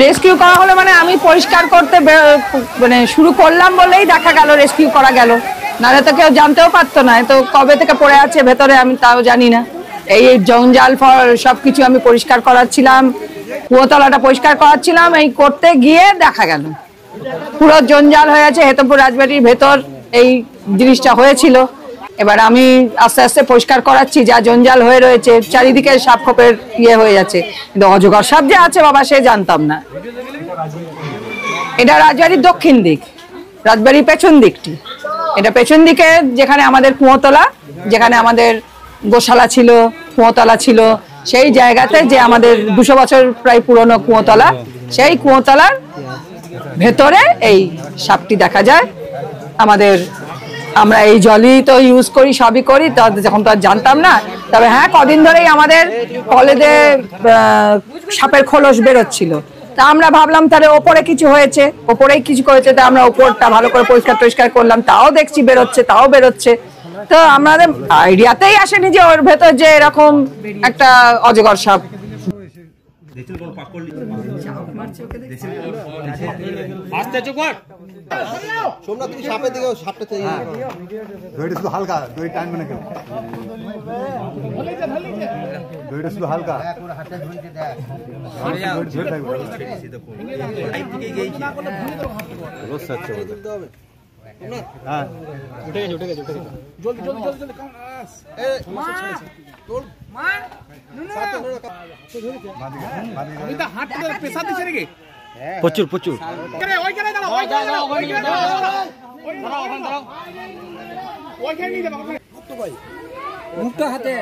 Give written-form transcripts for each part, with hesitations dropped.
Rescue করা হলো মানে আমি পরিষ্কার করতে মানে শুরু করলাম বলেই দেখা গেল রেস্কিউ করা গেল, নাহলে তো কেউ জানতেও পারতো না। তো কবে থেকে পড়ে আছে ভেতরে আমি তাও জানি না। এই জঞ্জাল ফল সবকিছু আমি পরিষ্কার করাচ্ছিলাম, কুয়োতলাটা পরিষ্কার করাচ্ছিলাম, এই করতে গিয়ে দেখা গেল পুরো জঞ্জাল হয়ে আছে। হেতমপুর রাজবাড়ির ভেতর এই জিনিসটা হয়েছিল। এবার আমি আস্তে আস্তে পরিষ্কার করাচ্ছি, যা জঞ্জাল হয়ে রয়েছে, চারিদিকে সাপ খোপের ইয়ে হয়ে যাচ্ছে। কিন্তু অজগর সাপ যে আছে বাবা সে জানতাম না। এটা রাজবাড়ির দক্ষিণ দিক, রাজবাড়ির পেছন দিকটি। এটা পেছন দিকে যেখানে আমাদের কুয়োতলা, যেখানে আমাদের গোশালা ছিল, কুয়োতলা ছিল, সেই জায়গাতে যে আমাদের 200 বছর প্রায় পুরনো কুয়োতলা, সেই কুয়োতলার ভেতরে এই সাপটি দেখা যায়। আমরা এই জলই তো ইউজ করি, সবই করি, যখন তো আর জানতাম না। তবে হ্যাঁ, কদিন ধরেই আমাদের কলেজে সাপের খোলস বেরোচ্ছিল। তা আমরা ভাবলাম তাহলে ওপরে কিছু হয়েছে, ওপরেই কিছু করেছে। তা আমরা ওপরটা ভালো করে পরিষ্কার করলাম, তাও দেখছি বেরোচ্ছে, তাও বেরোচ্ছে। তো আমাদের আইডিয়াতেই আসেনি যে ওর ভেতর যে এরকম একটা অজগর সাপ। সোমনাথ তুমি সাপের দিকে সাপটা চাই দইটা শুধু হালকা, দই টানবে না কেউ, দইটা শুধু হালকা হ্যাঁ উঠে গেছে জলদি প্রচুর মুখটা হাতে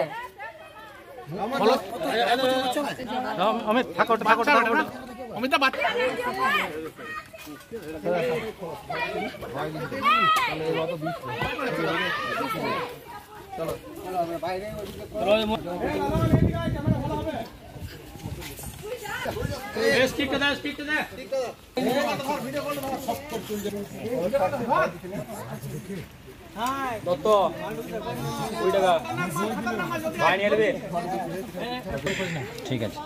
ঠিক আছে।